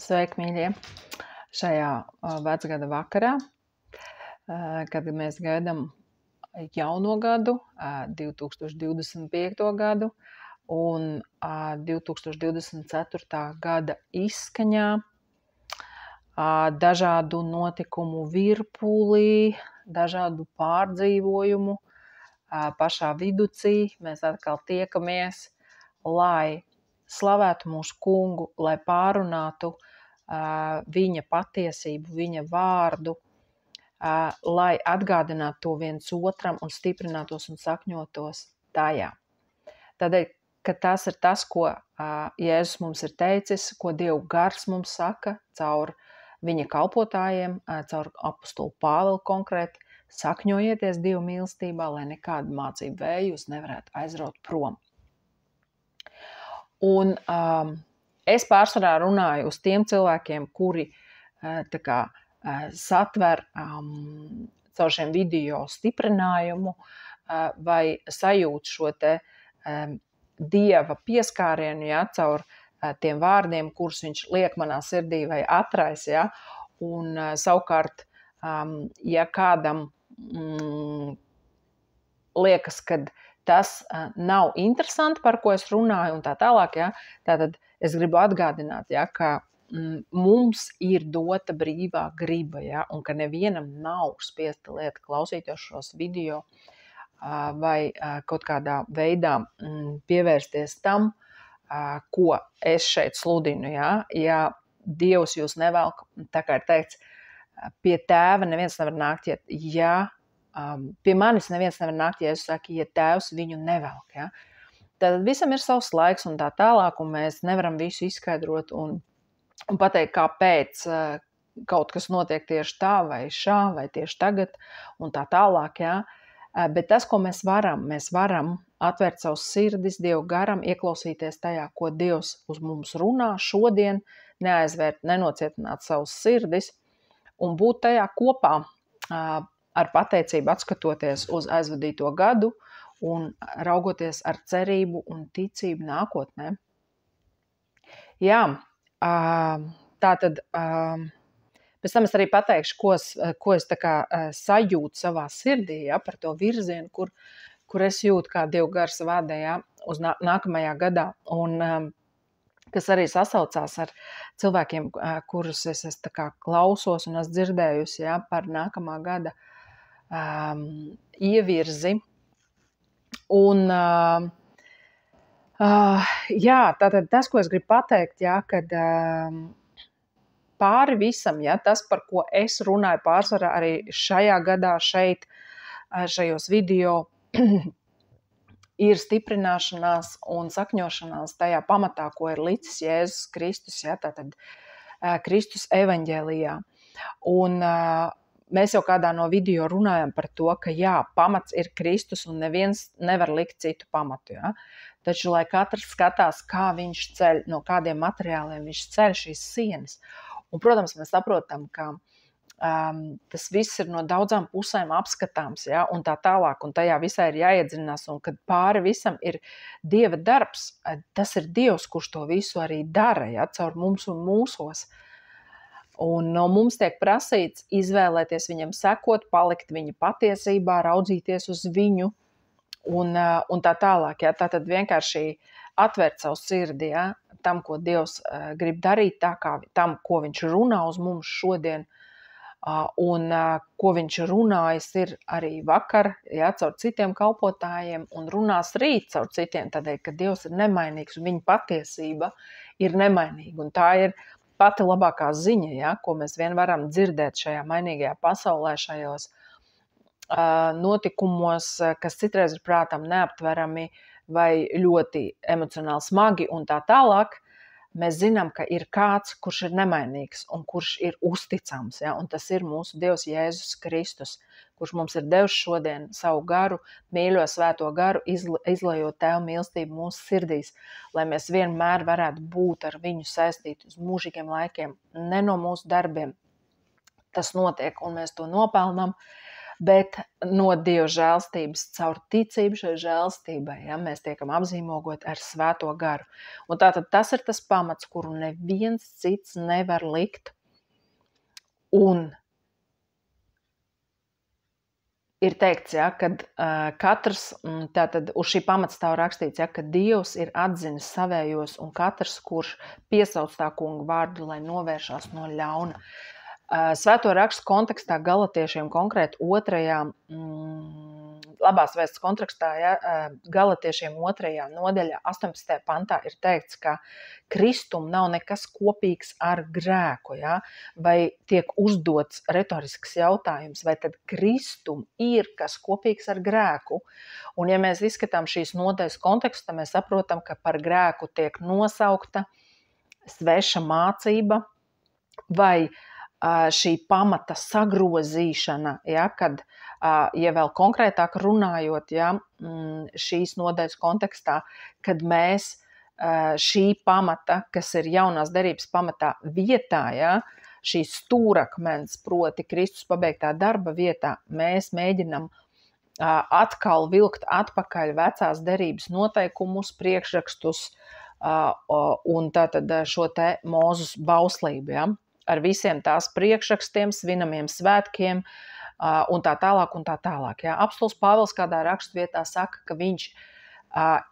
Sveiki, mīļie! Šajā vecgada vakarā, kad mēs gaidām jauno gadu, 2025. gadu, un 2024. gada izskaņā, dažādu notikumu virpulī, dažādu pārdzīvojumu pašā viducī, mēs atkal tiekamies, lai slavētu mūsu kungu, lai pārunātu viņa patiesību, viņa vārdu, lai atgādinātu to viens otram un stiprinātos un sakņotos tajā. Tādēļ, ka tas ir tas, ko Jēzus mums ir teicis, ko Dieva gars mums saka caur viņa kalpotājiem, caur apostolu Pāvilu konkrēti, sakņojieties Dieva mīlestībā, lai nekāda mācība vēja jūs nevarētu aizraut prom. Un es pārsvarā runāju uz tiem cilvēkiem, kuri satver caur šiem video stiprinājumu vai sajūt šo te Dieva pieskārienu, caur tiem vārdiem, kurus viņš liek manā sirdī vai atrais. Un savukārt, ja kādam liekas, ka tas nav interesanti, par ko es runāju un tā tālāk, tātad es gribu atgādināt, ka mums ir dota brīvā griba, un ka nevienam nav spiesta lieta klausīties šos video vai kaut kādā veidā pievērsties tam, ko es šeit sludinu. Ja Dievs jūs nevelk, tā kā ir teikts, pie tēva neviens nevar nākt, pie manis neviens nevar nākt, ja es saku, ja tēvs viņu nevelk. Tad visam ir savs laiks un tā tālāk, un mēs nevaram visu izskaidrot un pateikt, kāpēc kaut kas notiek tieši tā vai šā vai tieši tagad un tā tālāk. Bet tas, ko mēs varam atvērt savus sirdis Dieva garam, ieklausīties tajā, ko Dievs uz mums runā šodien, neaizvērt, nenocietināt savus sirdis un būt tajā kopā ar pateicību, atskatoties uz aizvadīto gadu un raugoties ar cerību un ticību nākotnē. Tātad pēc tam es arī pateikšu, ko es sajūtu savā sirdī, par to virzienu, kur es jūtu, kā Dieva gars vada uz nākamajā gadā. Un kas arī sasaucās ar cilvēkiem, kurus es klausos un esmu dzirdējusi par nākamā gada ievirzi. Un tātad tas, ko es gribu pateikt, kad pāri visam, tas, par ko es runāju pārsvarā arī šajā gadā šeit, šajos video, ir stiprināšanās un sakņošanās tajā pamatā, ko ir licis Jēzus Kristus, tātad Kristus evaņģēlijā. Un mēs jau kādā no video runājam par to, ka pamats ir Kristus un neviens nevar likt citu pamatu. Taču, lai katrs skatās, kā viņš ceļ, no kādiem materiāliem viņš ceļ šīs sienas. Un, protams, mēs saprotam, ka tas viss ir no daudzām pusēm apskatāms, un tā tālāk, un tajā visā ir jāiedzinās, un kad pāri visam ir Dieva darbs, tas ir Dievs, kurš to visu arī dara, caur mums un mūsos. Un no mums tiek prasīts izvēlēties viņam sekot, palikt viņa patiesībā, raudzīties uz viņu un tā tālāk. Tātad vienkārši atvērt savu sirdi tam, ko Dievs grib darīt, tam, ko viņš runā uz mums šodien, un ko viņš runājis ir arī vakar, caur citiem kalpotājiem, un runās rīt caur citiem, tādēļ, ka Dievs ir nemainīgs, un viņa patiesība ir nemainīga. Un tā ir pati labākā ziņa, ko mēs vien varam dzirdēt šajā mainīgajā pasaulē, šajos notikumos, kas citreiz ir prātam neaptverami vai ļoti emocionāli smagi un tā tālāk. Mēs zinām, ka ir kāds, kurš ir nemainīgs un kurš ir uzticams, un tas ir mūsu Dievs Jēzus Kristus, kurš mums ir devis šodien savu garu, mīļo svēto garu, izlejot Tēva mīlestību mūsu sirdīs, lai mēs vienmēr varētu būt ar viņu saistīti uz mūžīgiem laikiem, ne no mūsu darbiem. Tas notiek, un mēs to nopelnam, bet no Dieva žēlstības caur ticību šai žēlstībai, ja, mēs tiekam apzīmogot ar Svēto garu. Un tātad tas ir tas pamats, kuru neviens cits nevar likt. Un ir teikts, ja, kad katrs, tātad uz šī pamata stāv rakstīts, ja, ka Dievs ir atzinis savējos un katrs, kurš piesauc tā kunga vārdu, lai novēršās no ļauna. Svēto rakstu kontekstā Galatiešiem konkrēti 2. labās vēsts kontekstā, ja, Galatiešiem 2. nodaļā 18. pantā ir teikts, ka Kristum nav nekas kopīgs ar grēku, ja, vai tiek uzdots retorisks jautājums, vai tad Kristum ir kas kopīgs ar grēku. Un ja mēs izskatām šīs nodaļas kontekstā, mēs saprotam, ka par grēku tiek nosaukta sveša mācība vai šī pamata sagrozīšana, ja, kad, ja vēl konkrētāk runājot, ja, šīs nodaļas kontekstā, kad mēs šī pamata, kas ir jaunās derības pamatā vietā, ja, šīs stūrakmens, proti Kristus pabeigtā darba vietā, mēs mēģinam atkal vilkt atpakaļ vecās derības noteikumus, priekšrakstus un tātad šo te Mūzes bauslību, ja, ar visiem tās priekšrakstiem, svinamiem svētkiem un tā tālāk. Ja. Apostols Pāvils kādā rakstvietā saka, ka viņš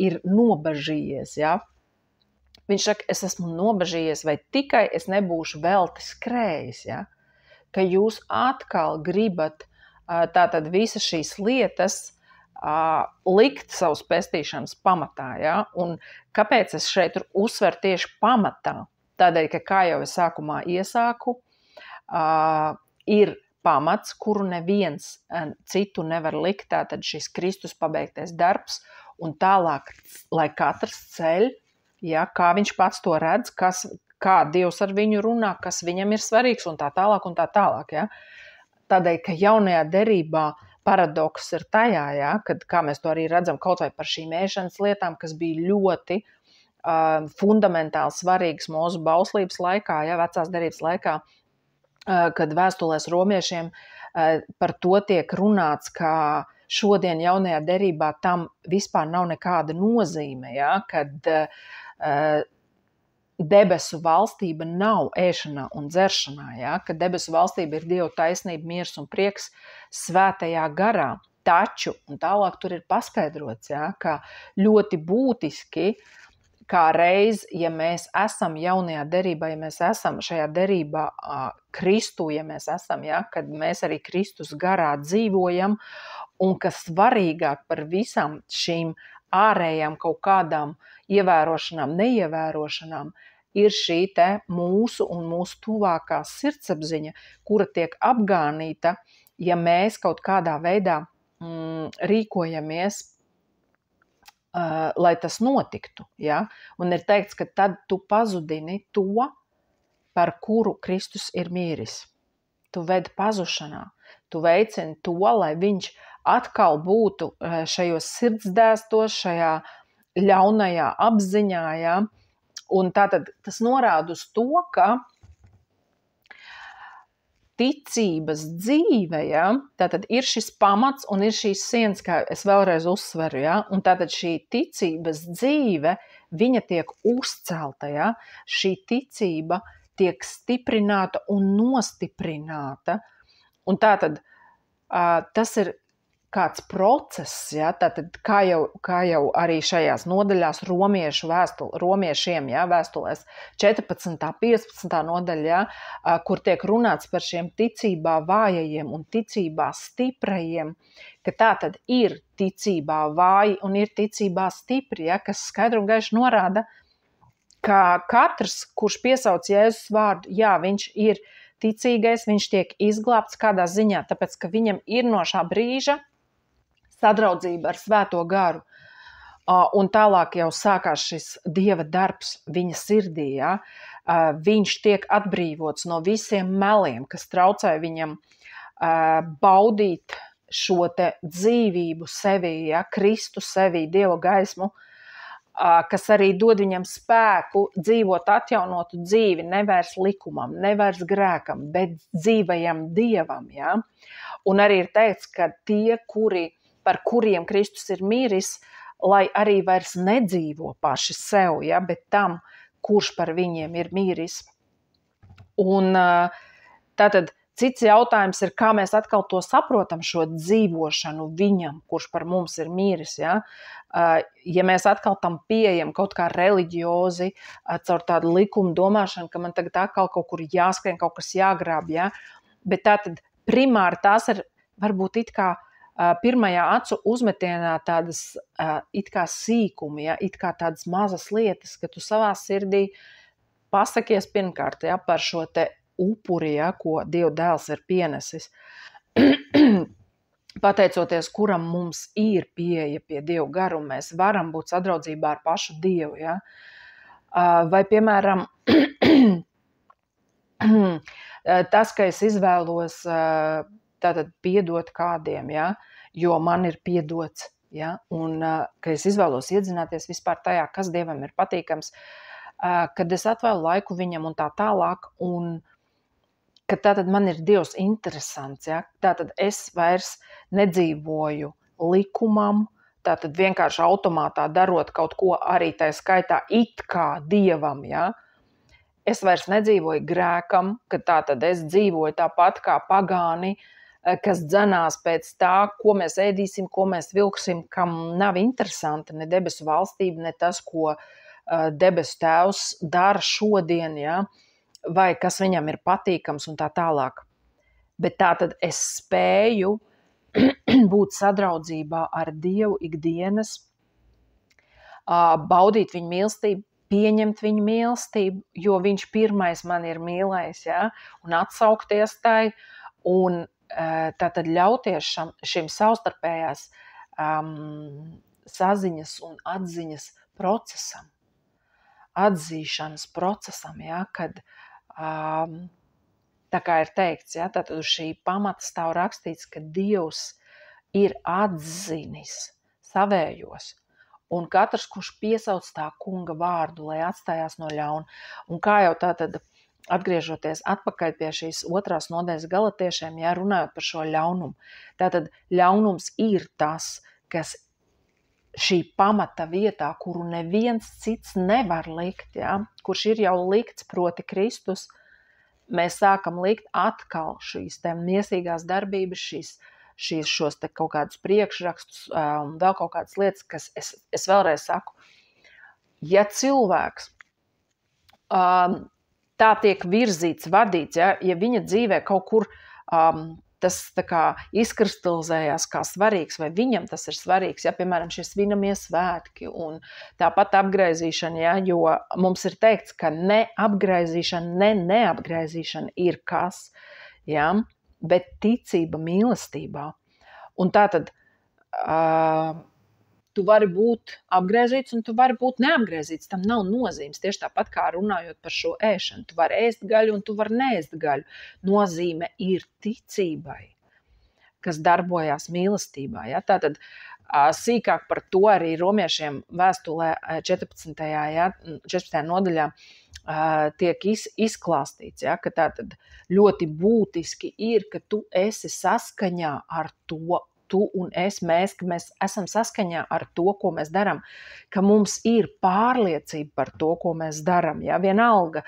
ir nobažījies. Ja. Viņš saka, es esmu nobažījies, vai tikai es nebūšu velti skrējis, ja. Ka jūs atkal gribat tātad visas šīs lietas likt savus pestīšanas pamatā. Ja. Un kāpēc es šeit uzsveru tieši pamatā? Tādēļ, ka, kā jau es sākumā iesāku, ir pamats, kuru neviens citu nevar likt, tātad šis Kristus pabeigtais darbs, un tālāk, lai katrs ceļ, ja, kā viņš pats to redz, kā Dievs ar viņu runā, kas viņam ir svarīgs, un tā tālāk. Ja. Tādēļ, ka jaunajā derībā paradoks ir tajā, ja, kad, kā mēs to arī redzam, kaut vai par šīm ēšanas lietām, kas bija ļoti fundamentāli svarīgs Mūzu bauslības laikā, ja, vecās derības laikā, kad vēstulēs romiešiem par to tiek runāts, ka šodien jaunajā derībā tam vispār nav nekāda nozīme, ja, kad debesu valstība nav ēšanā un dzeršanā, ja, kad debesu valstība ir Dieva taisnība, miers un prieks svētajā garā. Taču, un tālāk tur ir paskaidrots, ja, ka ļoti būtiski, kā reiz, ja mēs esam jaunajā derībā, ja mēs esam šajā derībā Kristu, ja mēs esam, ja, kad mēs arī Kristus garā dzīvojam, un kas svarīgāk par visām šīm ārējām kaut kādām ievērošanām, neievērošanām, ir šī te mūsu un mūsu tuvākā sirdsapziņa, kura tiek apgānīta, ja mēs kaut kādā veidā rīkojamies, lai tas notiktu. Ja? Un ir teikts, ka tad tu pazudini to, par kuru Kristus ir mīris. Tu ved pazušanā. Tu veicini to, lai viņš atkal būtu šajos sirdsdēstos, šajā ļaunajā apziņā. Ja? Un tātad tas norāda uz to, ka ticības dzīve, ja, tātad ir šis pamats un ir šīs sienas, kā es vēlreiz uzsveru, ja, un tātad šī ticības dzīve, viņa tiek uzcelta, ja, šī ticība tiek stiprināta un nostiprināta, un tātad tas ir kāds process, ja, tātad kā jau arī šajās nodaļās romiešiem, ja, vēstulēs 14. 15. nodaļā, ja, kur tiek runāts par šiem ticībā vājajiem un ticībā stiprajiem, ka tātad ir ticībā vāji un ir ticībā stipri, ja, kas skaidri un gaiši norāda, ka katrs, kurš piesauc Jēzus vārdu, jā, viņš ir ticīgais, viņš tiek izglābts kādā ziņā, tāpēc, ka viņam ir no šā brīža sadraudzība ar Svēto garu. Un tālāk jau sākās šis Dieva darbs viņa sirdī. Ja? Viņš tiek atbrīvots no visiem meliem, kas traucē viņam baudīt šo te dzīvību sevī, ja? Kristu sevī, Dieva gaismu. kas arī dod viņam spēku dzīvot atjaunotu dzīvi, nevairs likumam, nevairs grēkam, bet dzīvajam Dievam. Ja? Un arī ir teikts, ka tie, par kuriem Kristus ir miris, lai arī vairs nedzīvo paši sev, ja? Bet tam, kurš par viņiem ir miris. Un tātad cits jautājums ir, kā mēs atkal to saprotam, šo dzīvošanu viņam, kurš par mums ir miris. Ja, ja mēs atkal tam pieejam kaut kā reliģiozi, caur tādu likumu domāšanu, ka man tagad atkal kaut kur jāskrien, kaut kas jāgrāb. Ja, bet tātad primāri tās ir varbūt it kā pirmajā acu uzmetienā tādas it kā sīkumi, ja, it kā tādas mazas lietas, ka tu savā sirdī pasakies pirmkārt, ja, par šo te upuri, ja, ko Dieva dēls ir pienesis. Pateicoties, kuram mums ir pieeja pie Dieva garuma, mēs varam būt sadraudzībā ar pašu Dievu. Ja. Vai, piemēram, tas, ka es izvēlos tātad piedot kādiem, ja, jo man ir piedots, ja, un ka es izvēlos iedzināties vispār tajā, kas Dievam ir patīkams, kad es atvēlu laiku viņam un tā tālāk, un ka tātad man ir Dievs interesants, ja? Tātad es vairs nedzīvoju likumam, tātad vienkārši automātā darot kaut ko arī tā skaitā it kā Dievam, ja? Es vairs nedzīvoju grēkam, ka tātad es dzīvoju tāpat kā pagāni, kas dzenās pēc tā, ko mēs ēdīsim, ko mēs vilksim, kam nav interesanti ne debesu valstība, ne tas, ko debesu tēvs dara šodien, ja? Vai kas viņam ir patīkams un tā tālāk. Bet tātad es spēju būt sadraudzībā ar Dievu ikdienas, baudīt viņa mīlestību, pieņemt viņa mīlestību, jo viņš pirmais man ir mīlējis, ja? Un atsaukties tai, un tātad ļauties šim savstarpējās saziņas un atziņas procesam, atzīšanas procesam, ja? Kad tā kā ir teikts, ja, tātad uz šī pamata stāv rakstīts, ka Dievs ir atzinis savējos, un katrs, kurš piesauc tā kunga vārdu, lai atstājās no ļauna. Un kā jau tātad, atgriežoties atpakaļ pie šīs 2. nodaļas Galatiešiem, ja, runājot par šo ļaunumu, tātad ļaunums ir tas, kas šī pamata vietā, kuru neviens cits nevar likt, ja, kurš ir jau likts, proti Kristus, mēs sākam likt atkal šīs te miesīgās darbības, šos te kaut kādus priekšrakstus, vēl kaut kādas lietas, kas es vēlreiz saku, ja cilvēks tā tiek virzīts, vadīts, ja viņa dzīvē kaut kur tas tā kā izkristalizējās kā svarīgs, vai viņam tas ir svarīgs, ja, piemēram, šie svinamie svētki un tāpat apgraizīšana, ja, jo mums ir teikts, ka ne apgraizīšana, neapgraizīšana ir kas, ja, bet ticība mīlestībā. Un tātad tu vari būt apgraizīts un tu vari būt neapgraizīts, tam nav nozīmes, tieši tāpat kā runājot par šo ēšanu. Tu vari ēst gaļu un tu vari neēst gaļu. Nozīme ir ticībai, kas darbojās mīlestībā. Ja? Tātad sīkāk par to arī romiešiem vēstulē 14. nodaļā tiek izklāstīts, ja? Ka tātad ļoti būtiski ir, ka tu esi saskaņā ar to, tu un mēs, ka mēs esam saskaņā ar to, ko mēs darām, ka mums ir pārliecība par to, ko mēs darām. Ja? Vienalga,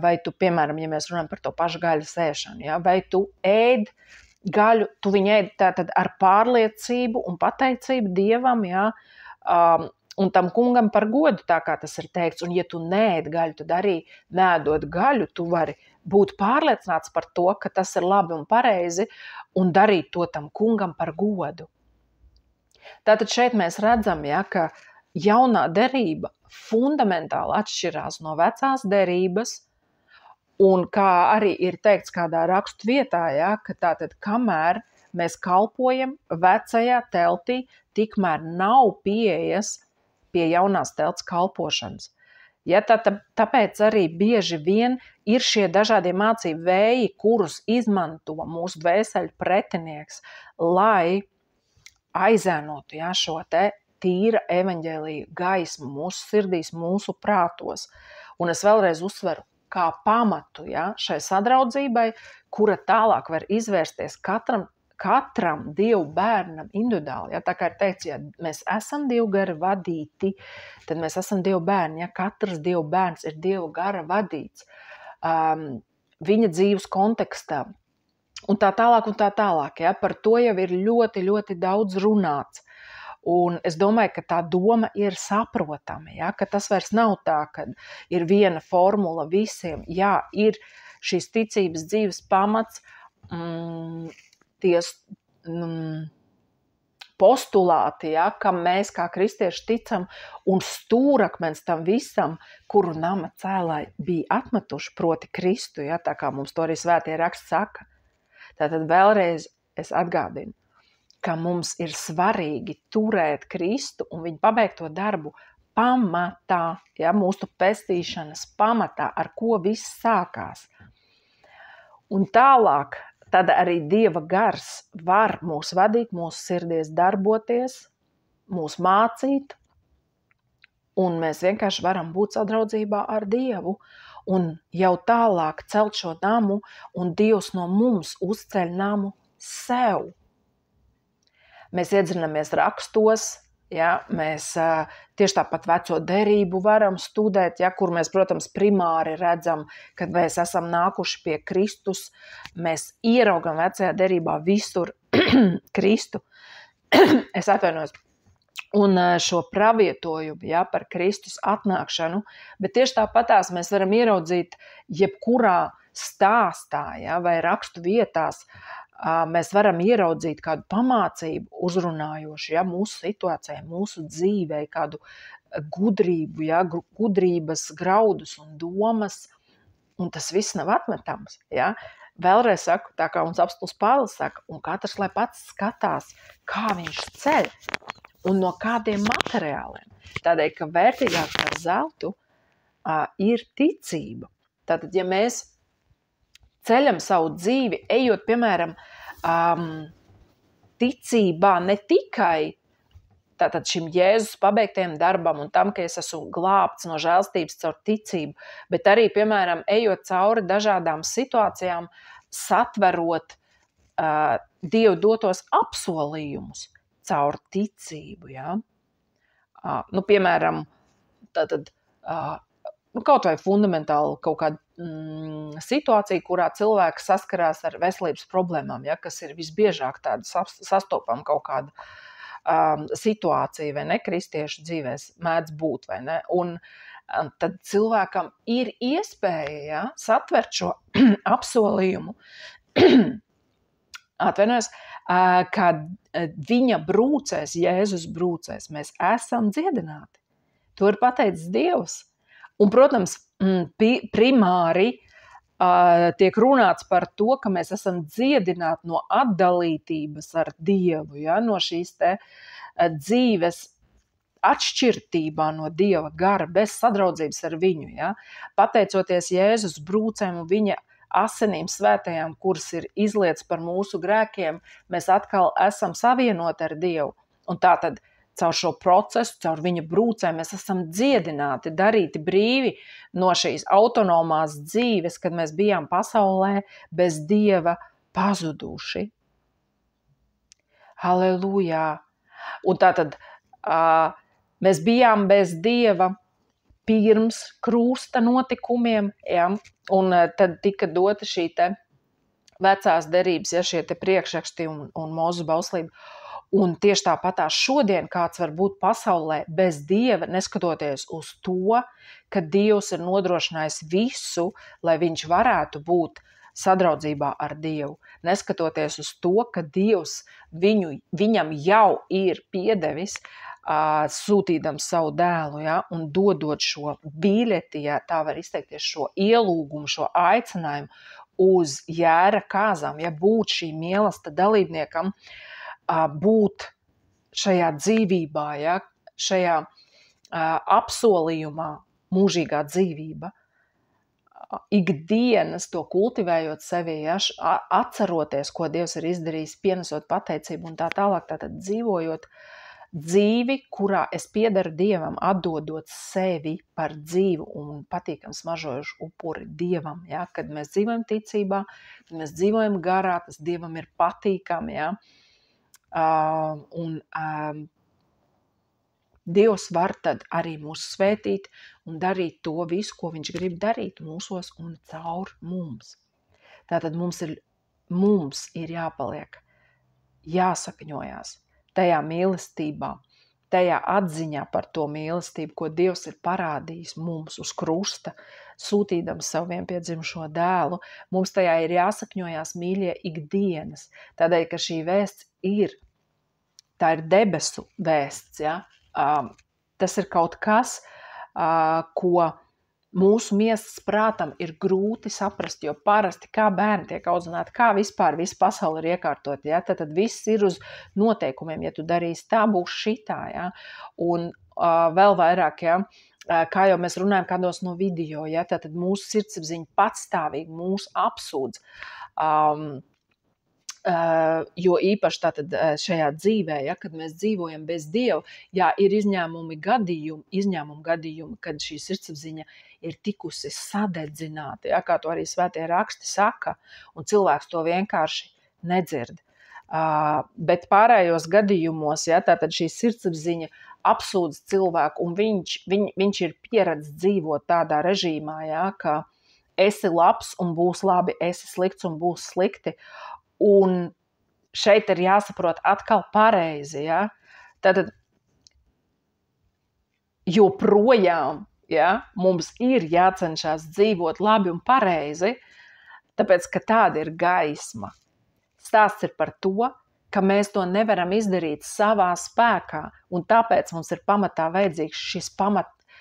vai tu, piemēram, ja mēs runājam par to pašu gaļas ēšanu, ja? Vai tu ēd gaļu, tu viņu ēd tātad ar pārliecību un pateicību Dievam, ja? Un tam kungam par godu, tā kā tas ir teikts. Un ja tu neēd gaļu, tad arī neēdot gaļu, tu vari būt pārliecināts par to, ka tas ir labi un pareizi, un darīt to tam kungam par godu. Tātad šeit mēs redzam, ja, ka jaunā derība fundamentāli atšķirās no vecās derības, un kā arī ir teikts kādā rakstu vietā, ja, ka tātad kamēr mēs kalpojam vecajā teltī, tikmēr nav pieejas pie jaunās telts kalpošanas. Ja, tāpēc arī bieži vien ir šie dažādie mācību vēji, kurus izmanto mūsu dvēseļu pretinieks, lai aizēnotu, ja, šo te tīra evaņģēlija gaisma mūsu sirdīs, mūsu prātos. Un es vēlreiz uzsveru, kā pamatu, ja, šai sadraudzībai, kura tālāk var izvērsties katram Dievu bērnam individuāli. Ja, tā kā ir teikts, ja mēs esam Dievu gara vadīti, tad mēs esam Dievu bērni. Ja, katrs Dievu bērns ir Dievu gara vadīts. Viņa dzīves kontekstā. Un tā tālāk. Ja, par to jau ir ļoti, ļoti daudz runāts. Un es domāju, ka tā doma ir saprotama, ja, ka tas vairs nav tā, ka ir viena formula visiem. Jā, ir šīs ticības dzīves pamats, postulāti, ja, kam mēs kā kristieši ticam, un stūrakmens tam visam, kuru nama cēlāji bija atmetuši, proti Kristu, ja, tā kā mums to arī svētie raksti saka. Tātad vēlreiz es atgādinu, ka mums ir svarīgi turēt Kristu un viņa pabeigto darbu pamatā, ja, mūsu pestīšanas pamatā, ar ko viss sākās. Un tālāk, tad arī Dieva gars var mūs vadīt, mūsu sirdies darboties, mūs mācīt, un mēs vienkārši varam būt sadraudzībā ar Dievu, un jau tālāk celt šo namu, un Dievs no mums uzceļ namu sev. Mēs iedzinamies rakstos, ja, mēs tieši tāpat veco derību varam studēt, ja, kur mēs, protams, primāri redzam, kad mēs esam nākuši pie Kristus, mēs ieraugam vecajā derībā visur Kristu. Es atvainojos. Un šo pravietojumu, ja, par Kristus atnākšanu, bet tieši tāpatās mēs varam ieraudzīt jebkurā stāstā, ja, vai rakstu vietās, mēs varam ieraudzīt kādu pamācību uzrunājošu, ja, mūsu situācijai, mūsu dzīvei, kādu gudrību, ja, gudrības graudus un domas, un tas viss nav atmetams. Ja. Vēlreiz saku, tā kā mums apostols Pāvils saka, un katrs, lai pats skatās, kā viņš ceļ un no kādiem materiāliem. Tādēļ, ka vērtīgāk par zeltu ir ticība. Tātad, ja mēs ceļam savu dzīvi, ejot, piemēram, ticībā ne tikai tātad šim Jēzus pabeigtajam darbam un tam, ka es esmu glābts no žēlstības caur ticību, bet arī, piemēram, ejot cauri dažādām situācijām, satverot Dievu dotos apsolījumus caur ticību. Ja? Piemēram, tātad, kaut vai fundamentāli kaut kāda situācija, kurā cilvēks saskarās ar veselības problēmām, ja, kas ir visbiežāk tāda sastopama kaut kāda situācija, vai ne, kristiešu dzīvēs mēdz būt, vai ne, un tad cilvēkam ir iespēja, ja, satvert šo apsolījumu, atvainojos, kad viņa brūcēs, Jēzus brūcēs, mēs esam dziedināti. To ir pateicis Dievs. Un, protams, primāri tiek runāts par to, ka mēs esam dziedināti no atdalītības ar Dievu, ja, no šīs te dzīves atšķirtībā no Dieva gara, bez sadraudzības ar viņu. Ja. Pateicoties Jēzus brūcēm un viņa asinīm svētajām, kuras ir izlietas par mūsu grēkiem, mēs atkal esam savienoti ar Dievu. Un tātad caur šo procesu, caur viņa brūcēm mēs esam dziedināti, darīti brīvi no šīs autonomās dzīves, kad mēs bijām pasaulē bez Dieva pazuduši. Halelujā! Un tātad mēs bijām bez Dieva pirms krusta notikumiem, ja, un tad tika dota šī te vecās derības, ja, šie te priekšraksti un Mūzes bauslība. Un tieši tāpatās šodien kāds var būt pasaulē bez Dieva, neskatoties uz to, ka Dievs ir nodrošinājis visu, lai viņš varētu būt sadraudzībā ar Dievu. Neskatoties uz to, ka Dievs viņam jau ir piedevis, sūtīdams savu dēlu, ja, un dodot šo biļeti, ja, tā var izteikties, šo ielūgumu, šo aicinājumu uz jēra kāzām, ja, būt šī mīlesta dalībniekam, būt šajā dzīvībā, ja, šajā apsolījumā mūžīgā dzīvība, ikdienas to kultivējot sevi, ja, atceroties, ko Dievs ir izdarījis, pienesot pateicību un tā tālāk, tātad dzīvojot dzīvi, kurā es piedaru Dievam, atdodot sevi par dzīvu un patīkam smaržojušu upuri Dievam, ja? Kad mēs dzīvojam ticībā, kad mēs dzīvojam garā, tas Dievam ir patīkami, ja? Dievs var tad arī mūs svētīt un darīt to visu, ko viņš grib darīt mūsos un caur mums. Tātad mums ir jāpaliek, jāsakņojās tajā mīlestībā, tajā atziņā par to mīlestību, ko Dievs ir parādījis mums uz krusta, sūtīdams savu vienpiedzimušo dēlu. Mums tajā ir jāsakņojās, mīļie, ikdienas, tādēļ, ka šī vēsts tā ir debesu vēsts, ja? Tas ir kaut kas, ko mūsu miesas prātam ir grūti saprast, jo parasti kā bērni tiek audzināti, kā vispār visa pasaule ir iekārtota, ja? Tad viss ir uz noteikumiem, ja tu darīsi tā, būs šitā, ja? Un vēl vairāk, ja? Kā jau mēs runājam kādos no video, ja? Tad mūsu sirdsapziņa patstāvīgi mūs apsūdz, jo īpaši tātad šajā dzīvē, ja, kad mēs dzīvojam bez Dieva, jā, ir izņēmumi gadījumi, kad šī sirdsapziņa ir tikusi sadedzināta, ja, kā to arī svētie raksti saka, un cilvēks to vienkārši nedzird. Bet pārējos gadījumos, ja, tātad šī sirdsapziņa apsūdz cilvēku, un viņš ir pieredzis dzīvot tādā režīmā, ja, ka esi labs un būs labi, esi slikts un būs slikti. Un šeit ir jāsaprot atkal pareizi, ja? Tātad joprojām, ja, mums ir jācenšas dzīvot labi un pareizi, tāpēc, ka tāda ir gaisma. Stāsts ir par to, ka mēs to nevaram izdarīt savā spēkā, un tāpēc mums ir pamatā vajadzīgs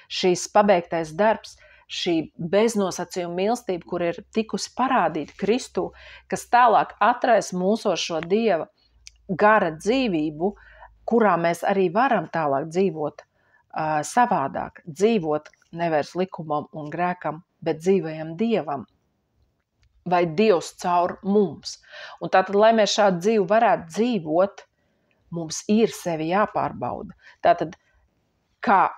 šīs pabeigtais darbs, šī beznosacījuma mīlestība, kur ir tikusi parādīta Kristū, kas tālāk atraisa mūsos šo Dieva gara dzīvību, kurā mēs arī varam tālāk dzīvot savādāk, dzīvot nevis likumam un grēkam, bet dzīvajam Dievam, vai Dievs caur mums. Un tātad, lai mēs šādu dzīvi varētu dzīvot, mums ir sevi jāpārbauda. Tātad, kā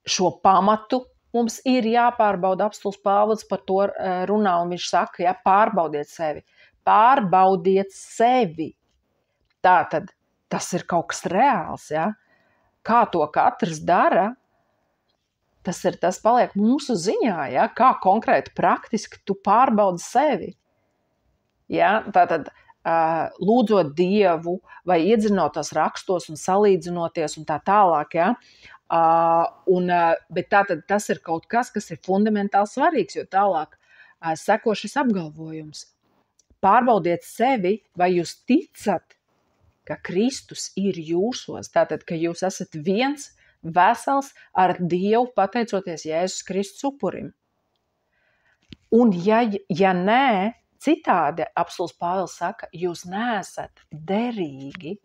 šo pamatu mums ir jāpārbauda, apostols Pāvils par to runā, un viņš saka, ja, pārbaudiet sevi. Pārbaudiet sevi. Tātad, tas ir kaut kas reāls, ja? Kā to katrs dara, tas paliek mūsu ziņā, ja? Kā konkrēti praktiski tu pārbaudi sevi. Ja? Tātad, lūdzot Dievu vai iedzinoties rakstos un salīdzinoties un tā tālāk, ja? Bet tātad tas ir kaut kas ir fundamentāli svarīgs, jo tālāk seko šis apgalvojums. Pārbaudiet sevi, vai jūs ticat, ka Kristus ir jūsos, tātad, ka jūs esat viens vesels ar Dievu, pateicoties Jēzus Kristus upurim. Un ja nē, citādi apostols Pāvils saka, jūs neesat derīgi,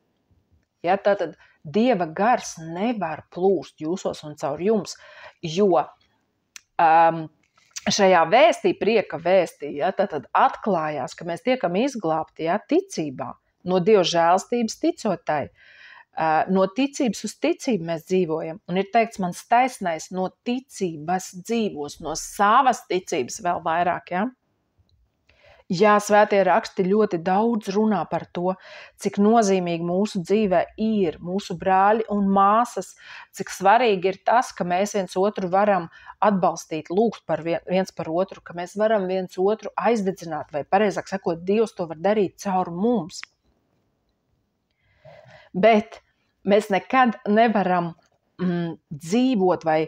ja, tātad Dieva gars nevar plūst jūsos un caur jums, jo šajā vēstī, prieka vēstī, ja, tad atklājās, ka mēs tiekam izglābti, ja, ticībā, no Dieva žēlstības ticotai. No ticības uz ticību mēs dzīvojam. Un ir teikts, mans taisnais no ticības dzīvos, no savas ticības vēl vairāk, ja. Jā, svētie raksti ļoti daudz runā par to, cik nozīmīgi mūsu dzīvē ir mūsu brāļi un māsas, cik svarīgi ir tas, ka mēs viens otru varam atbalstīt, lūgt par viens par otru, ka mēs varam viens otru aizdedzināt, vai pareizāk sakot, Dievs to var darīt caur mums. Bet mēs nekad nevaram dzīvot vai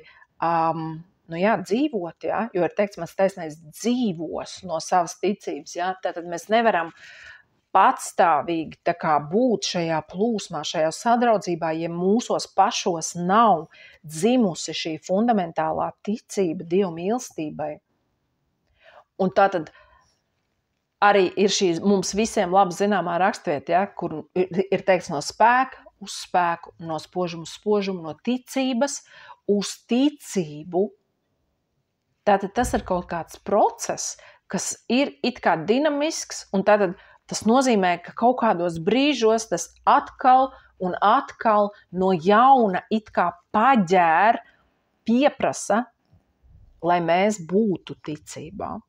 dzīvot, ja? Jo ir teikts, mans taisnais dzīvos no savas ticības. Ja? Tātad mēs nevaram patstāvīgi tā kā būt šajā plūsmā, šajā sadraudzībā, ja mūsos pašos nav dzimusi šī fundamentālā ticība Dieva mīlestībai. Un tātad arī ir šī mums visiem labi zināmā rakstvieta, ja? Kur ir teikts no spēka uz spēku, no spožuma uz spožumu, no ticības uz ticību. Tātad tas ir kaut kāds process, kas ir it kā dinamisks, un tātad tas nozīmē, ka kaut kādos brīžos tas atkal un atkal no jauna it kā paģēr, pieprasa, lai mēs būtu ticībā.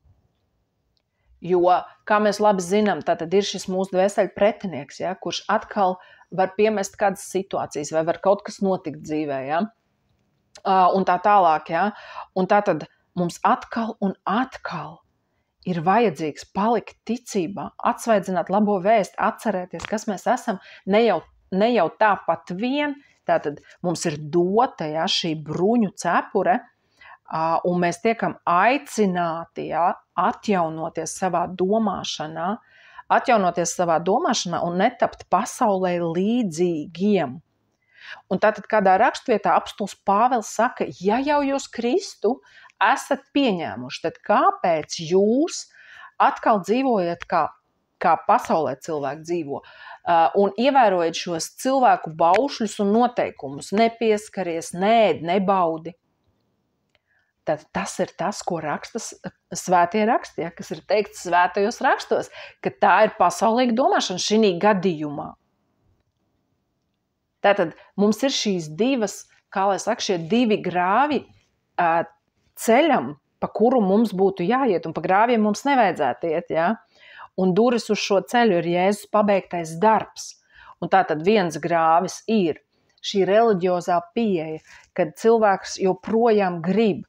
Jo, kā mēs labi zinām, tātad ir šis mūsu dvēseļu pretinieks, ja, kurš atkal var piemest kādas situācijas vai var kaut kas notikt dzīvē, ja, un tā tālāk. Ja. Un tātad mums atkal un atkal ir vajadzīgs palikt ticībā, atsvaidzināt labo vēstu, atcerēties, kas mēs esam, ne jau tāpat vien, tātad mums ir dota, ja, šī bruņu cepure, un mēs tiekam aicināti, ja, atjaunoties savā domāšanā un netapt pasaulē līdzīgiem. Un tātad kādā rakstvietā apostols Pāvils saka, ja jau jūs Kristu esat pieņēmuši, tad kāpēc jūs atkal dzīvojat kā pasaulē cilvēki dzīvo un ievērojat šos cilvēku baušļus un noteikumus, nepieskaries, neēd, nebaudi? Tad tas ir tas, ko raksta svētie raksti, ja, kas ir teikts svētajos rakstos, ka tā ir pasaulīga domāšana šī gadījumā. Tātad mums ir šīs divas, kā lai saka, šie divi grāvi ceļam, pa kuru mums būtu jāiet, un pa grāviem mums nevajadzētu iet, ja? Un durvis uz šo ceļu ir Jēzus pabeigtais darbs. Un tātad viens grāvis ir šī reliģiozā pieeja, kad cilvēks joprojām grib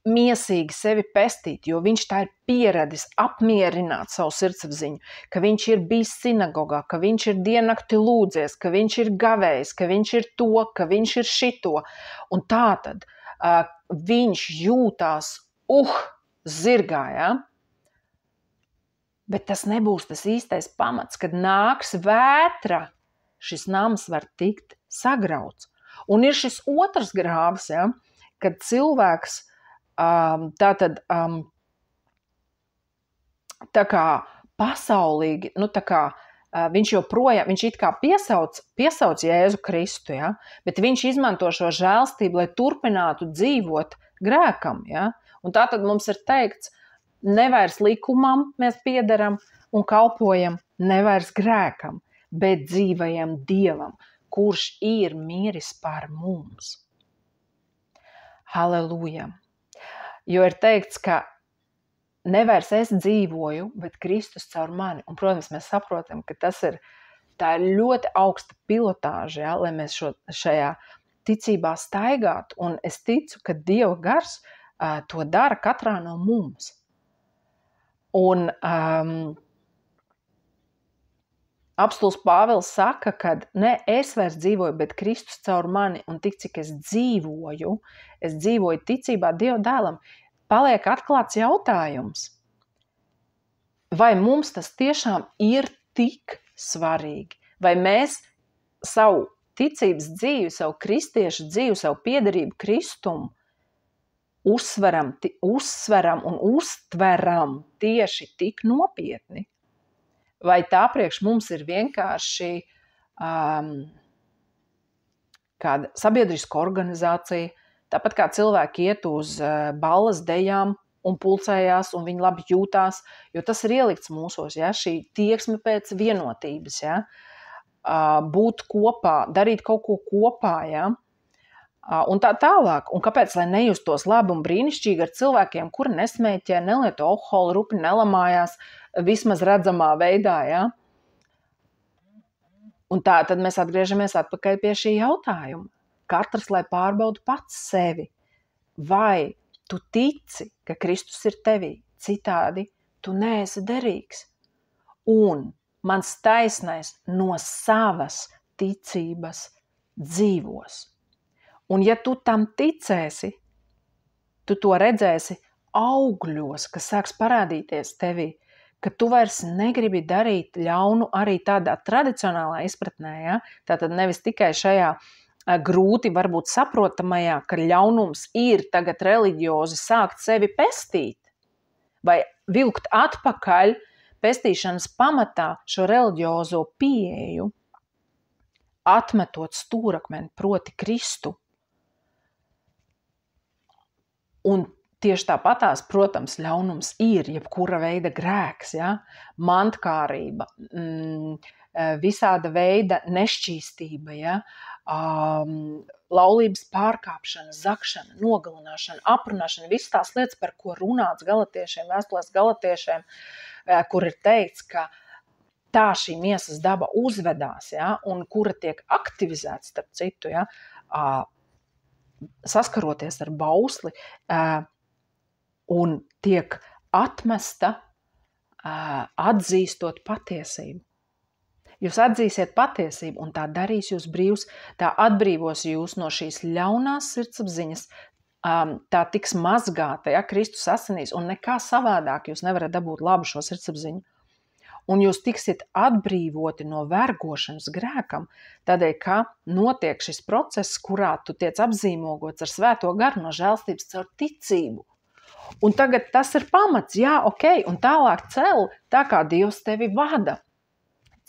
miesīgi sevi pestīt, jo viņš tā ir pieradis apmierināt savu sirdsapziņu, ka viņš ir bijis sinagogā, ka viņš ir diennakti lūdzies, ka viņš ir gavējis, ka viņš ir to, ka viņš ir šito. Un tātad viņš jūtās zirgā, ja? Bet tas nebūs tas īstais pamats, kad nāks vētra, šis nams var tikt sagrauts. Un ir šis otrs grāvs, ja? Kad cilvēks tātad tā kā pasaulīgi, viņš it kā piesauc Jēzu Kristu, ja? Bet viņš izmanto šo žēlstību, lai turpinātu dzīvot grēkam. Ja? Un tātad mums ir teikts, nevairs likumam mēs piederam un kalpojam, nevairs grēkam, bet dzīvajam Dievam, kurš ir miris par mums. Halleluja! Jo ir teikts, ka nevairs es dzīvoju, bet Kristus caur mani. Un, protams, mēs saprotam, ka tā ir ļoti augsta pilotāža, ja, lai mēs šajā ticībā staigātu. Un es ticu, ka Dieva gars to dara katrā no mums. Un apostols Pāvils saka, ka ne es vairs dzīvoju, bet Kristus caur mani, un tik cik es dzīvoju ticībā Dieva dēlam, paliek atklāts jautājums. Vai mums tas tiešām ir tik svarīgi? Vai mēs savu ticības dzīvi, savu kristiešu dzīvi, savu piederību Kristumu uzsveram un uztveram tieši tik nopietni? Vai tā priekš mums ir vienkārši kāda sabiedriska organizācija, tāpat kā cilvēki iet uz balles dejām un pulcējās, un viņi labi jūtās, jo tas ir ielikts mūsos, ja, šī tieksme pēc vienotības, ja, būt kopā, darīt kaut ko kopā, ja, un tā tālāk. Un kāpēc, lai nejustos labi un brīnišķīgi ar cilvēkiem, kuri nesmēķē, nelieto alkoholu, rupji nelamājās, vismaz redzamā veidā, ja? Un tā tad mēs atgriežamies atpakaļ pie šī jautājuma. Katrs, lai pārbaudu pats sevi. Vai tu tici, ka Kristus ir tevī? Citādi tu neesi derīgs. Un mans taisnais no savas ticības dzīvos. Un ja tu tam ticēsi, tu to redzēsi augļos, kas sāks parādīties tevī, ka tu vairs negribi darīt ļaunu arī tādā tradicionālā izpratnē, ja? Tātad nevis tikai šajā grūti varbūt saprotamajā, ka ļaunums ir tagad reliģiozi sākt sevi pestīt vai vilkt atpakaļ pestīšanas pamatā šo reliģiozo pieeju, atmetot stūrakmeni proti Kristu. Un tieši tāpatās, protams, ļaunums ir jebkura veida grēks, ja? Mantkārība, visāda veida nešķīstība, ja? Laulības pārkāpšana, zakšana, nogalināšana, aprunāšana, visas tās lietas, par ko runāts galatiešiem, vēstulēs galatiešiem, kur ir teikts, ka tā šī miesas daba uzvedās, ja, un kura tiek aktivizēta, starp citu, ja, saskaroties ar bausli, un tiek atmesta, atzīstot patiesību. Jūs atzīsiet patiesību, un tā darīs jūs brīvs, tā atbrīvos jūs no šīs ļaunās sirdsapziņas, tā tiks mazgāta, ja, Kristus asinīs, un nekā savādāk jūs nevarat dabūt labu šo sirdsapziņu. Un jūs tiksiet atbrīvoti no vergošanas grēkam, tādēļ, ka notiek šis process, kurā tu tiec apzīmogots ar svēto garu no žēlstības caur ticību. Un tagad tas ir pamats, jā, ok, un tālāk cel, tā kā Dievs tevi vada.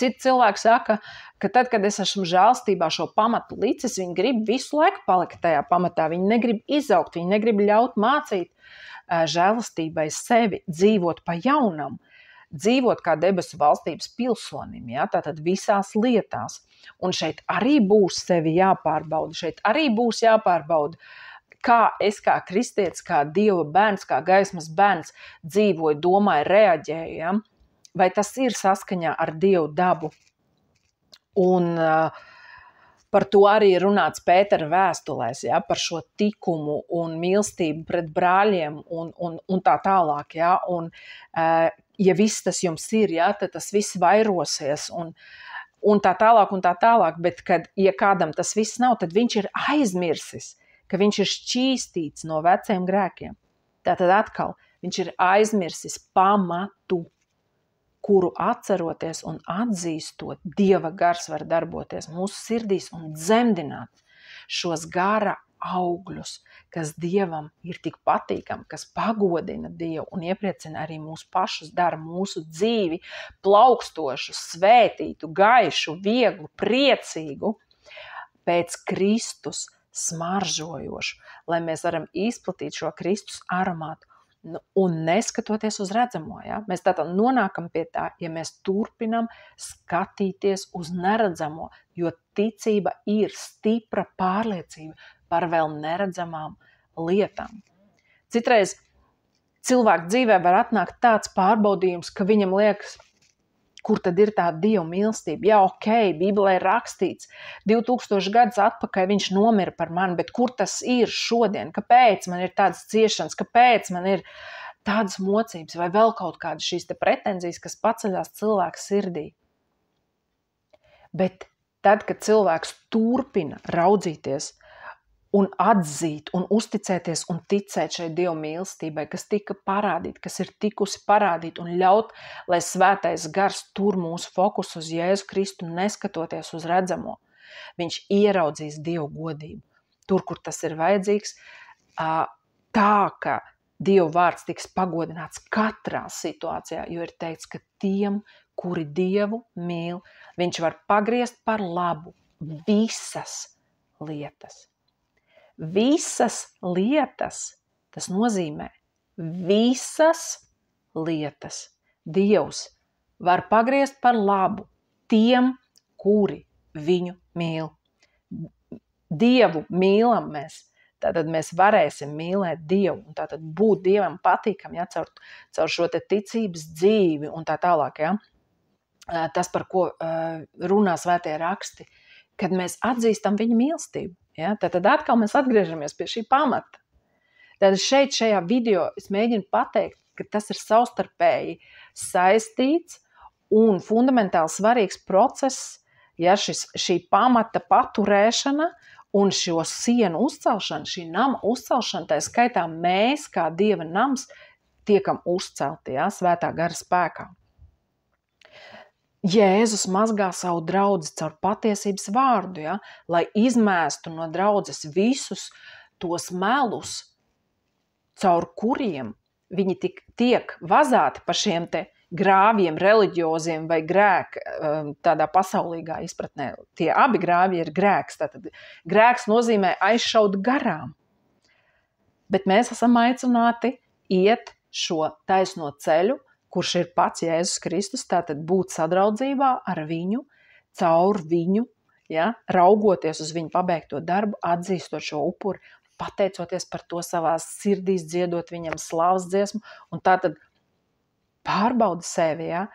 Citi cilvēki saka, ka tad, kad es esmu žēlstībā šo pamatu licis, viņi grib visu laiku palikt tajā pamatā, viņi negrib izaugt, viņi negrib ļaut mācīt žēlastībai sevi, dzīvot pa jaunam, dzīvot kā debesu valstības pilsonim, ja? Tātad visās lietās. Un šeit arī būs sevi jāpārbauda, šeit arī būs jāpārbauda, kā es kā kristietis, kā Dieva bērns, kā gaismas bērns dzīvoju, domāju, reaģēju, ja? Vai tas ir saskaņā ar Dievu dabu. Un par to arī runāts Pētera vēstulēs, ja, par šo tikumu un mīlestību pret brāļiem un tā tālāk. Ja, un, ja viss tas jums ir, ja, tad tas viss vairosies un tā tālāk, bet kad, ja kādam tas viss nav, tad viņš ir aizmirsis, ka viņš ir šķīstīts no veciem grēkiem. Tātad atkal, viņš ir aizmirsis pamatu, kuru atceroties un atzīstot, Dieva gars var darboties mūsu sirdīs un dzemdināt šos gara augļus, kas Dievam ir tik patīkami, kas pagodina Dievu un iepriecina arī mūsu pašus, dara mūsu dzīvi plaukstošu, svētītu, gaišu, vieglu, priecīgu, pēc Kristus smaržojošu, lai mēs varam izplatīt šo Kristus aromātu. Un neskatoties uz redzamo, ja? Mēs tātad nonākam pie tā, ja mēs turpinam skatīties uz neredzamo, jo ticība ir stipra pārliecība par vēl neredzamām lietām. Citreiz cilvēku dzīvē var atnākt tāds pārbaudījums, ka viņam liekas, kur tad ir tā Dieva mīlestība? Jā, ok, Bībelē ir rakstīts, 2000 gadus atpakaļ viņš nomira par mani, bet kur tas ir šodien? Kāpēc man ir tādas ciešanas? Kāpēc man ir tādas mocības vai vēl kaut kādas šīs te pretenzijas, kas paceļās cilvēka sirdī? Bet tad, kad cilvēks turpina raudzīties un atzīt un uzticēties un ticēt šai Dieva mīlestībai, kas tika parādīta, kas ir tikusi parādīta un ļaut, lai svētais gars tur mūsu fokusu uz Jēzu Kristu neskatoties uz redzamo. Viņš ieraudzīs Dievu godību. Tur, kur tas ir vajadzīgs, tā, ka Dieva vārds tiks pagodināts katrā situācijā, jo ir teikts, ka tiem, kuri Dievu mīl, viņš var pagriezt par labu visas lietas. Visas lietas, tas nozīmē visas lietas. Dievs var pagriezt par labu tiem, kuri viņu mīl. Dievu mīlam mēs, tātad mēs varēsim mīlēt Dievu un tātad būt Dievam patīkam, ja, caur šo te ticības dzīvi un tā tālāk. Ja. Tas, par ko runā svētie raksti, kad mēs atzīstam viņa mīlestību. Ja, tad atkal mēs atgriežamies pie šī pamata. Tad šajā video es mēģinu pateikt, ka tas ir savstarpēji saistīts un fundamentāli svarīgs process, ja šī pamata paturēšana un šo sienu uzcelšana, šī nama uzcelšana, tā skaitā mēs, kā Dieva nams, tiekam uzcelti, ja, svētā gara spēkā. Jēzus mazgā savu draudzi caur patiesības vārdu, ja, lai izmēstu no draudzes visus tos melus, caur kuriem viņi tiek vazāti pa šiem te grāvjiem, reliģioziem vai grēki, tādā pasaulīgā izpratnē. Tie abi grāvji ir grēks. Tātad grēks nozīmē aizšaut garām. Bet mēs esam aicināti iet šo taisno ceļu, kurš ir pats Jēzus Kristus, tātad būt sadraudzībā ar viņu, caur viņu, ja, raugoties uz viņu pabeigto darbu, atzīstot šo upuri, pateicoties par to savās sirdīs, dziedot viņam slavas dziesmu, un tātad pārbaudi sevi, ja.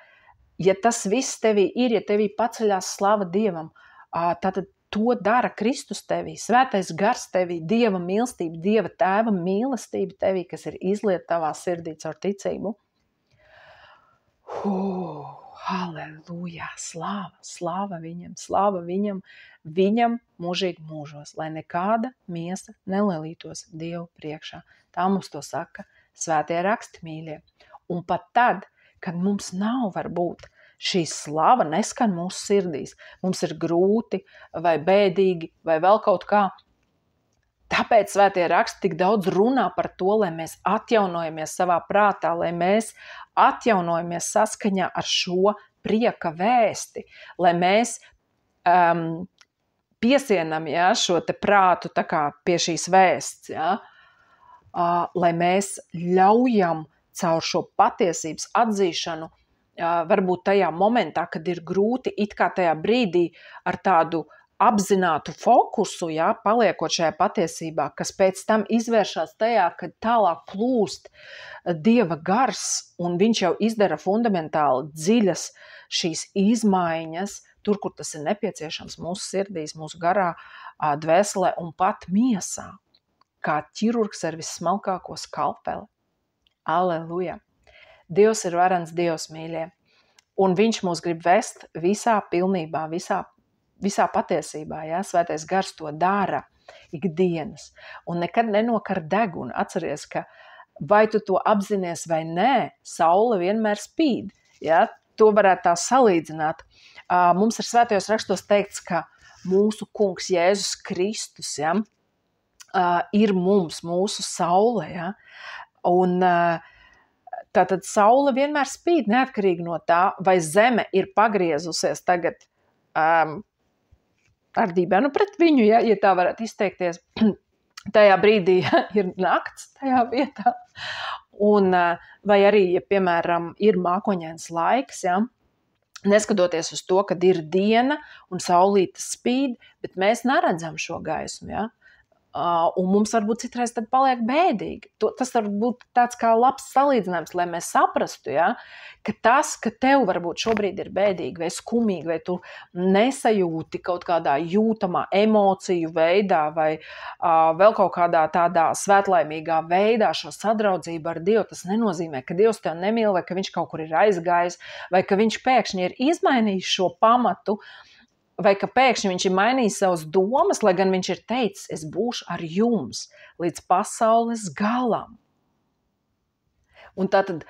Ja tas viss tevī ir, ja tevī paceļās slava Dievam, tātad to dara Kristus tevī, Svētais Gars tevī, Dieva mīlestība, Dieva Tēva mīlestība tevī, kas ir izlieta tavā sirdī caur ticību. Halleluja, slāva viņam, viņam mūžīgi mūžos, lai nekāda miesa nelelītos Dievu priekšā. Tā mums to saka svētie raksti, mīļie. Un pat tad, kad mums nav varbūt šī slava neskan mūsu sirdīs, mums ir grūti vai bēdīgi vai vēl kaut kā, tāpēc svētie raksti tik daudz runā par to, lai mēs atjaunojamies savā prātā, lai mēs atjaunojamies saskaņā ar šo prieka vēsti, lai mēs piesienam, ja, šo te prātu tā kā pie šīs vēsts, ja, lai mēs ļaujam caur šo patiesības atzīšanu, varbūt tajā momentā, kad ir grūti, it kā tajā brīdī ar tādu apzinātu fokusu, ja, paliekot šajā patiesībā, kas pēc tam izvēršās tajā, kad tālāk plūst Dieva gars, un viņš jau izdara fundamentāli dziļas šīs izmaiņas, tur, kur tas ir nepieciešams mūsu sirdīs, mūsu garā, dvēselē un pat miesā, kā ķirurgs ar vissmalkāko skalpeli. Aleluja! Dievs ir varens Dievs, mīļie, un viņš mūs grib vest visā pilnībā, visā patiesībā, ja? Svētais Gars to dara ikdienas, un nekad nenokar degunu. Atceries, ka vai tu to apzinies vai nē, saule vienmēr spīd, ja? To varētu tā salīdzināt. Mums ir svētajos rakstos teikts, ka mūsu kungs Jēzus Kristus, ja? Ir mūsu saule, ja? Un tātad saule vienmēr spīd, neatkarīgi no tā, vai zeme ir pagriezusies tagad ar dibenu pret viņu, ja tā varētu izteikties. Tajā brīdī ir nakts tajā vietā. Un, vai arī, ja, piemēram, ir mākoņains laiks, ja, neskatoties uz to, kad ir diena un saulīte spīd, bet mēs neredzam šo gaismu, ja. Un mums varbūt citreiz tad paliek bēdīgi. Tas var būt tāds kā labs salīdzinājums, lai mēs saprastu, ja, ka tas, ka tev varbūt šobrīd ir bēdīgi vai skumīgi, vai tu nesajūti kaut kādā jūtamā emociju veidā vai vēl kaut kādā tādā svētlaimīgā veidā šo sadraudzību ar Dievu, tas nenozīmē, ka Dievs tev nemīl vai ka viņš kaut kur ir aizgājis vai ka viņš pēkšņi ir izmainījis šo pamatu, vai ka pēkšņi viņš ir mainījis savas domas, lai gan viņš ir teicis, es būšu ar jums līdz pasaules galam. Un tātad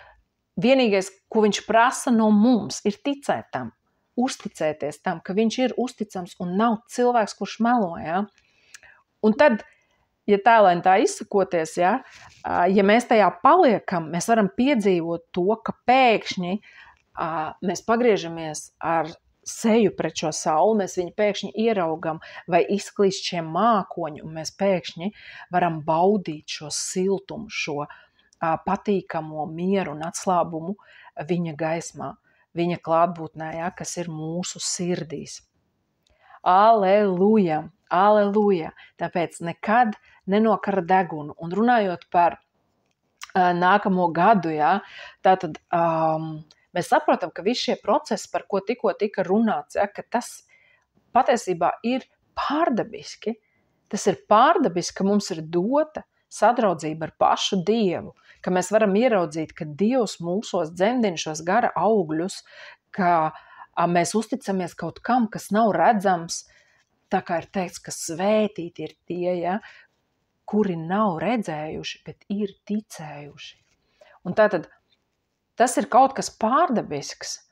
vienīgais, ko viņš prasa no mums, ir ticēt tam, uzticēties tam, ka viņš ir uzticams un nav cilvēks, kurš melo. Ja? Un tad, ja tēlēni tā izsakoties, ja mēs tajā paliekam, mēs varam piedzīvot to, ka pēkšņi mēs pagriežamies ar seju pret šo sauli, mēs viņu pēkšņi ieraugam vai izklīst šie mākoņi, un mēs pēkšņi varam baudīt šo siltumu, šo patīkamo mieru un atslābumu viņa gaismā, viņa klātbūtnē, ja, kas ir mūsu sirdīs. Aleluja, aleluja! Tāpēc nekad nenokara degunu. Un runājot par nākamo gadu, ja, tātad mēs saprotam, ka visi šie procesi, par ko tikko tika runāts, ja, ka tas patiesībā ir pārdabiski. Tas ir pārdabiski, ka mums ir dota sadraudzība ar pašu Dievu, ka mēs varam ieraudzīt, ka Dievs mūsos dzemdina šos gara augļus, ka mēs uzticamies kaut kam, kas nav redzams, tā kā ir teikts, ka svētīti ir tie, ja, kuri nav redzējuši, bet ir ticējuši. Un tātad tas ir kaut kas pārdabisks,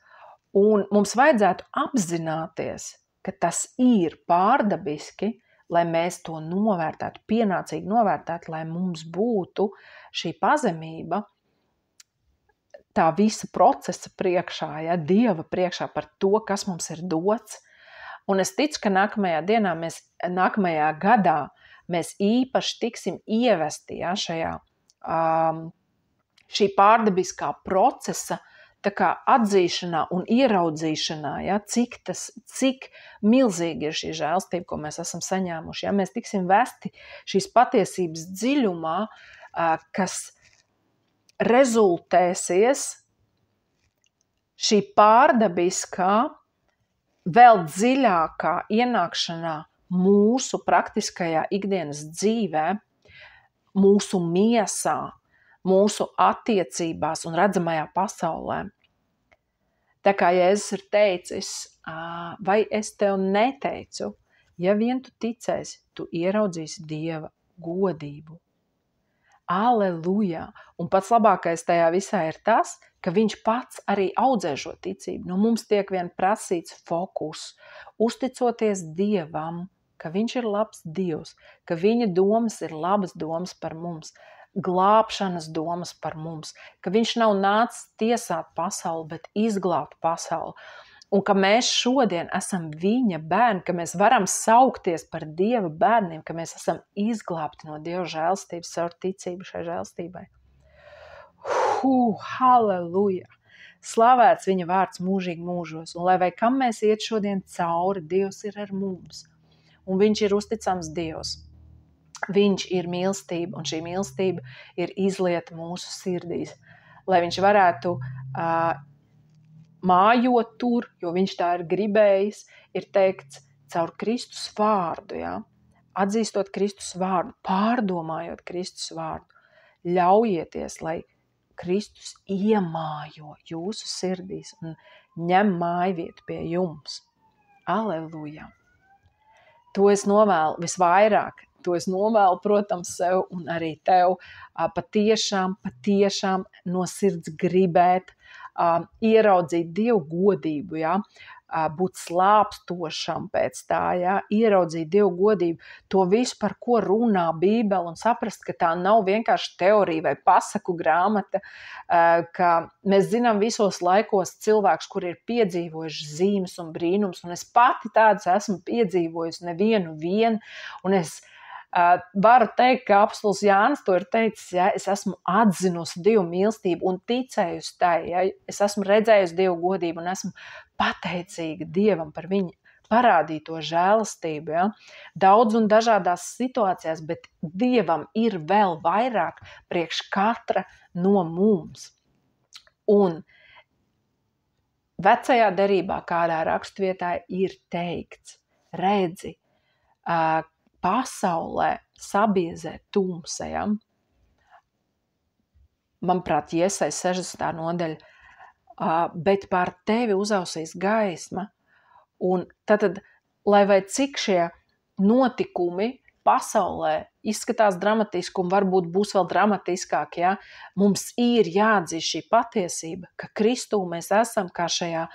un mums vajadzētu apzināties, ka tas ir pārdabiski, lai mēs to novērtētu, pienācīgi novērtētu, lai mums būtu šī pazemība tā visa procesa priekšā, ja, Dieva priekšā par to, kas mums ir dots. Un es ticu, ka nākamajā gadā mēs īpaši tiksim ievesti šajā šī pārdabiskā procesa tā kā atzīšanā un ieraudzīšanā, cik milzīgi ir šī žēlstība, ko mēs esam saņēmuši. Mēs tiksim vesti šīs patiesības dziļumā, kas rezultēsies šī pārdabiskā, vēl dziļākā ienākšanā mūsu praktiskajā ikdienas dzīvē, mūsu miesā, mūsu attiecībās un redzamajā pasaulē. Tā kā Jēzus ir teicis, vai es tev neteicu, ja vien tu ticēsi, tu ieraudzīsi Dieva godību. Aleluja! Un pats labākais tajā visā ir tas, ka viņš pats arī audzē šo ticību. No mums tiek vien prasīts fokus, uzticoties Dievam, ka viņš ir labs Dievs, ka viņa domas ir labas domas par mums, glābšanas domas par mums, ka viņš nav nācis tiesāt pasauli, bet izglābt pasauli. Un ka mēs šodien esam viņa bērni, ka mēs varam saukties par Dieva bērniem, ka mēs esam izglābti no Dieva žēlstības caur ticību šai žēlstībai. Halleluja! Slavēts viņa vārds mūžīgi mūžos. Un lai vai kam mēs iet šodien cauri, Dievs ir ar mums. Un viņš ir uzticams Dievs. Viņš ir mīlestība, un šī mīlestība ir izlieta mūsu sirdīs. Lai viņš varētu mājot tur, jo viņš tā ir gribējis, ir teikts caur Kristus vārdu, atzīstot Kristus vārdu, pārdomājot Kristus vārdu. Ļaujieties, lai Kristus iemājo jūsu sirdīs un ņem mājvietu pie jums. Aleluja! To es novēlu visvairāk. To es novēlu, protams, sev un arī tev patiešām no sirds gribēt ieraudzīt Dievu godību, būt slāpstošam pēc tā, ieraudzīt Dievu godību, to visu, par ko runā Bībele, un saprast, ka tā nav vienkārši teorija vai pasaku grāmata, ka mēs zinām visos laikos cilvēkus, kur ir piedzīvojuši zīmes un brīnums, un es pati tādus esmu piedzīvojusi nevienu, un es varu teikt, ka apostols Jānis to ir teicis, es esmu atzinusi Dievu mīlestību un ticējusi tai, es esmu redzējusi Dievu godību un esmu pateicīga Dievam par viņu parādīto žēlastību, daudz un dažādās situācijās, bet Dievam ir vēl vairāk priekš katra no mums. Un vecajā derībā kādā rakstvietā ir teikts, redzi, pasaulē sabiezē tumsa, Manuprāt, Iesai 60. nodaļa, bet pār tevi uzausīs gaisma. Un tad, lai vai cik šie notikumi pasaulē izskatās dramatiski un varbūt būs vēl dramatiskāk, mums ir jāatzīst šī patiesība, ka Kristū mēs esam kā šajā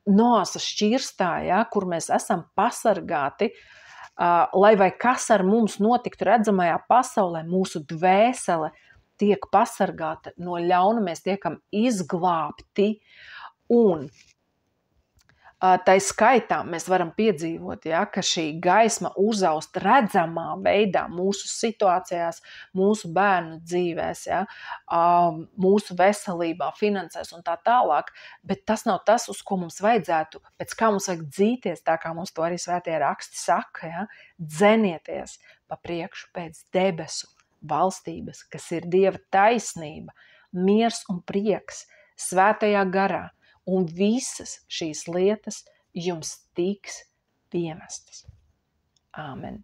noasa šķirstā, kur mēs esam pasargāti, lai vai kas ar mums notiktu redzamajā pasaulē, mūsu dvēsele tiek pasargāta no ļauna, mēs tiekam izglābti, un tai skaitā mēs varam piedzīvot, ka šī gaisma uzaust redzamā veidā mūsu situācijās, mūsu bērnu dzīvēs, mūsu veselībā, finansēs un tā tālāk, bet tas nav tas, uz ko mums vajadzētu, pēc kā mums vajag dzīties, tā kā mums to arī svētie raksti saka, dzenieties pa priekšu pēc debesu valstības, kas ir Dieva taisnība, miers un prieks svētajā garā. Un visas šīs lietas jums tiks piemestas. Āmen.